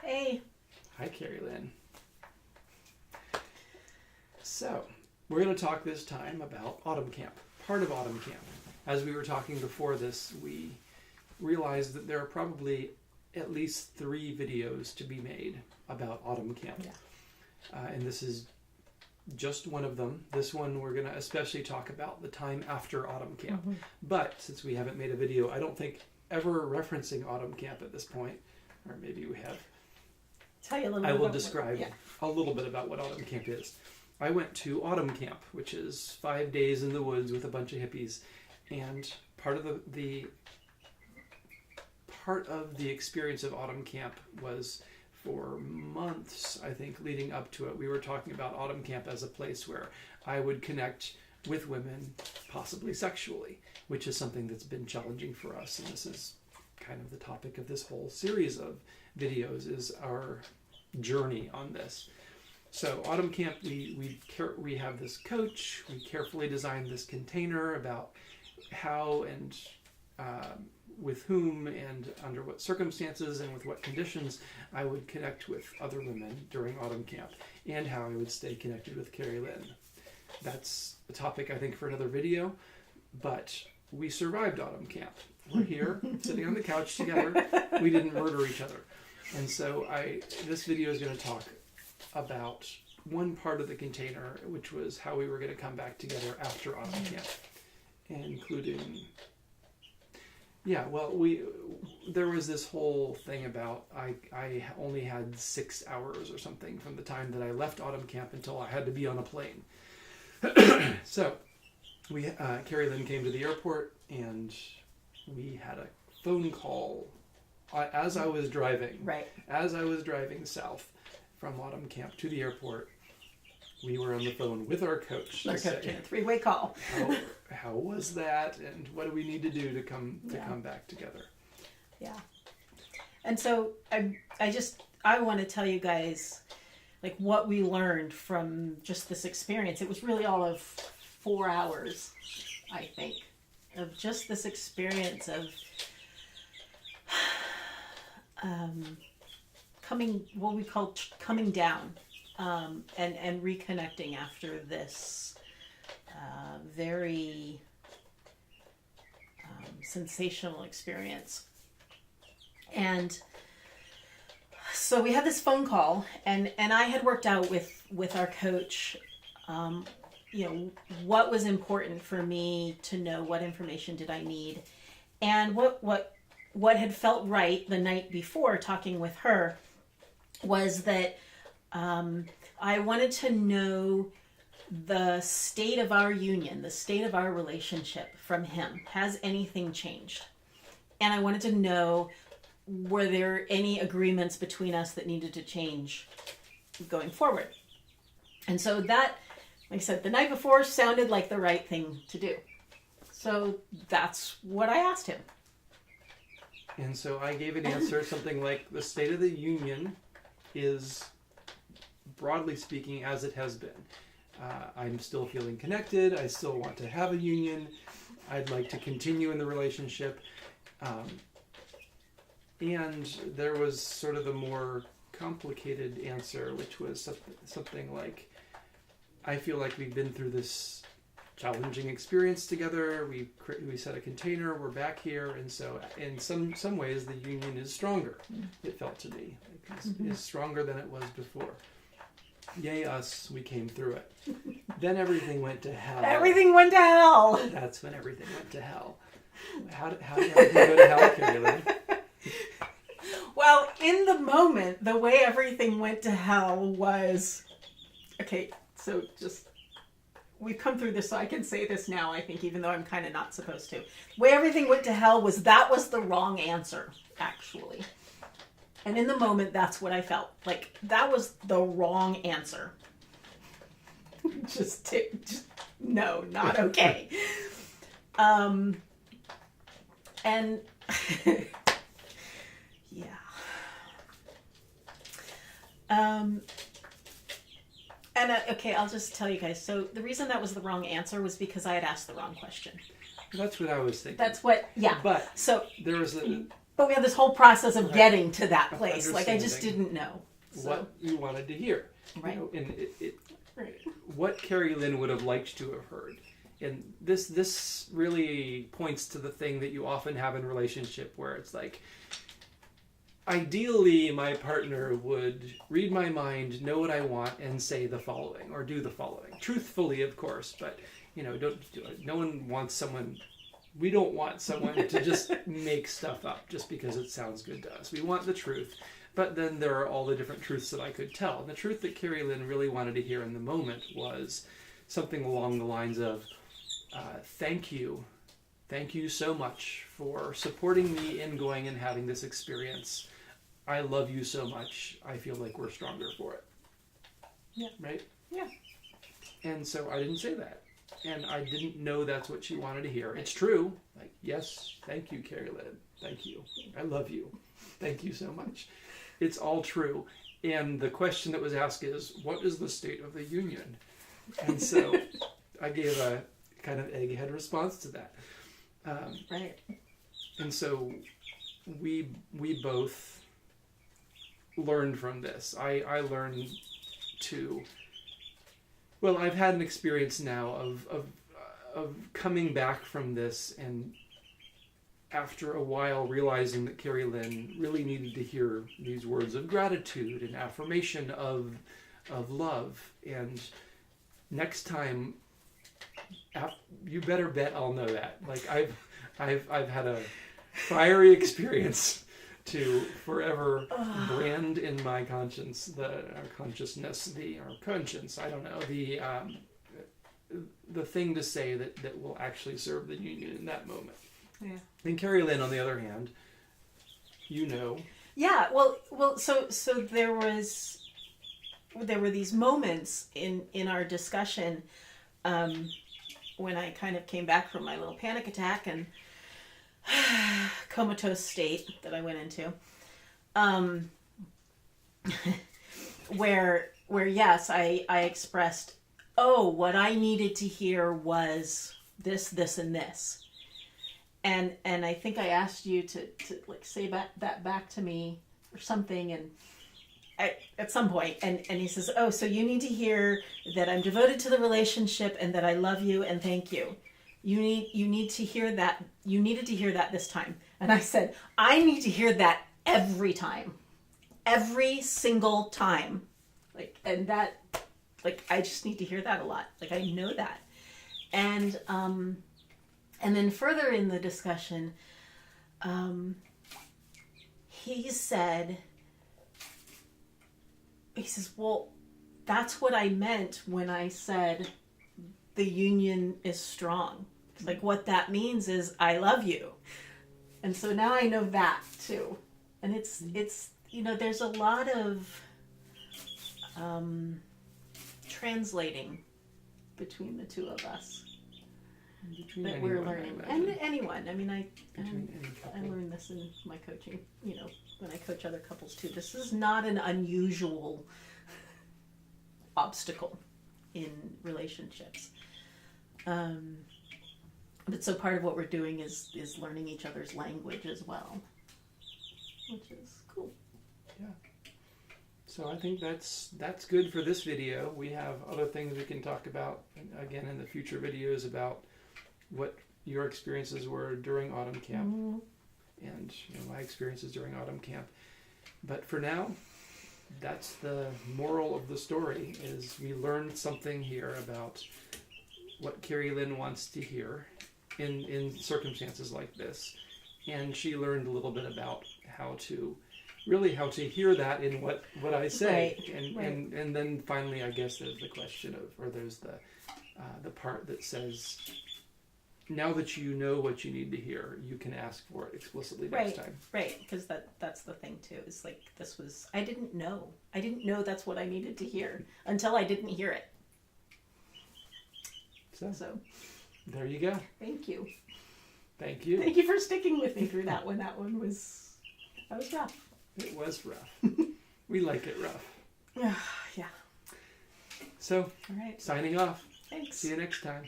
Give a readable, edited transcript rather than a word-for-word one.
Hey. Hi, Kari Lynn. So, we're going to talk this time about autumn camp, part of autumn camp. As we were talking before this, we realized that there are probably at least 3 videos to be made about autumn camp. Yeah. And this is just one of them. This one we're going to especially talk about the time after autumn camp. Mm-hmm. But since we haven't made a video, I don't think ever referencing autumn camp at this point, or maybe we have. Tell you a little I bit will about describe a little bit about what autumn camp is. I went to autumn camp, which is 5 days in the woods with a bunch of hippies, and part of the experience of autumn camp was for months, I think, leading up to it. We were talking about autumn camp as a place where I would connect with women, possibly sexually, which is something that's been challenging for us. And this is kind of the topic of this whole series of videos, is our journey on this. So autumn camp, we have this coach. We carefully designed this container about how and with whom and under what circumstances and with what conditions I would connect with other women during autumn camp, and how I would stay connected with Kari Lynn. That's a topic, I think, for another video, but we survived autumn camp. We're here, sitting on the couch together. We didn't murder each other. And so this video is going to talk about one part of the container, which was how we were going to come back together after autumn camp, including... there was this whole thing about I only had 6 hours or something from the time that I left autumn camp until I had to be on a plane. So Kari Lynn came to the airport and we had a phone call as I was driving. Right. As I was driving south from autumn camp to the airport, we were on the phone with our coach. Our coach in a 3-way call. How was that, and what do we need to do to come back together? Yeah. And so I want to tell you guys like what we learned from just this experience. It was really all of 4 hours, I think, of just this experience of coming down and reconnecting after this very sensational experience. And so we had this phone call, and I had worked out with our coach, what was important for me to know, what information did I need, and what had felt right the night before talking with her was that I wanted to know the state of our union, the state of our relationship from him. Has anything changed? And I wanted to know, were there any agreements between us that needed to change going forward? And so that, like I said, the night before sounded like the right thing to do. So that's what I asked him. And so I gave an answer, something like, the state of the union is, broadly speaking, as it has been. I'm still feeling connected. I still want to have a union. I'd like to continue in the relationship. And there was sort of a more complicated answer, which was something like, I feel like we've been through this challenging experience together. We set a container. We're back here. And so in some ways, the union is stronger, it felt to me. It's stronger than it was before. Yay us, we came through it. Then everything went to hell. Everything went to hell. That's when everything went to hell. How did everything go to hell, Kari Lynn? Well, in the moment, the way everything went to hell was... Okay, so just... We've come through this, so I can say this now, I think, even though I'm kind of not supposed to. The way everything went to hell was the wrong answer, actually. And in the moment, that's what I felt. Like, that was the wrong answer. No, not okay. And, yeah. Okay, I'll just tell you guys. So the reason that was the wrong answer was because I had asked the wrong question. That's what I was thinking. That's what, yeah. But so there was But we had this whole process of Right. getting to that Of place. Like, I just understanding didn't know. So, what you wanted to hear. right. You know, and Right. what Kari Lynn would have liked to have heard. And this really points to the thing that you often have in a relationship where it's like, ideally my partner would read my mind, know what I want, and say the following, or do the following. Truthfully, of course, but no one wants someone, we don't want someone to just make stuff up just because it sounds good to us. We want the truth. But then there are all the different truths that I could tell. And the truth that Kari Lynn really wanted to hear in the moment was something along the lines of, thank you. Thank you so much for supporting me in going and having this experience. I love you so much. I feel like we're stronger for it. Yeah. Right? Yeah. And so I didn't say that. And I didn't know that's what she wanted to hear. It's true. Like, yes, thank you, Kari Lynn. Thank you. I love you. Thank you so much. It's all true. And the question that was asked is, what is the state of the union? And so I gave a kind of egghead response to that. Right. And so we both learned from this. I learned to, well, I've had an experience now of coming back from this, and after a while realizing that Kari Lynn really needed to hear these words of gratitude and affirmation of love. And next time, you better bet I'll know that. Like, I've had a fiery experience to forever brand in my conscience, our consciousness, our conscience, I don't know, the thing to say that will actually serve the union in that moment. Yeah. And Kari Lynn, on the other hand, Yeah. Well. So there were these moments in our discussion when I kind of came back from my little panic attack and comatose state that I went into, where yes, I expressed, oh, what I needed to hear was this, and this. And I think I asked you to like say that back to me or something, and at some point, and he says, oh, so you need to hear that I'm devoted to the relationship and that I love you and thank you. You need to hear that. You needed to hear that this time. And I said, I need to hear that every time, every single time. Like, and that, like, I just need to hear that a lot. Like, I know that. And then further in the discussion, he says, well, that's what I meant when I said the union is strong. Like, what that means is I love you. And so now I know that too. And it's there's a lot of translating between the two of us that we're learning. And anyone. I mean, I learned this in my coaching, when I coach other couples too. This is not an unusual obstacle in relationships. But so part of what we're doing is learning each other's language as well, which is cool. Yeah. So I think that's good for this video. We have other things we can talk about again in the future videos about what your experiences were during autumn camp, and my experiences during autumn camp. But for now, that's the moral of the story, is we learned something here about what Kari Lynn wants to hear in circumstances like this. And she learned a little bit about how to hear that in what I say. Right. And then finally, I guess there's the question there's the part that says, now that you know what you need to hear, you can ask for it explicitly next time. Right, because that's the thing too. It's like, I didn't know. I didn't know that's what I needed to hear until I didn't hear it. So there you go. Thank you. Thank you. Thank you for sticking with me through that one. That was rough. It was rough. We like it rough. Yeah. So, all right. Signing off. Thanks. See you next time.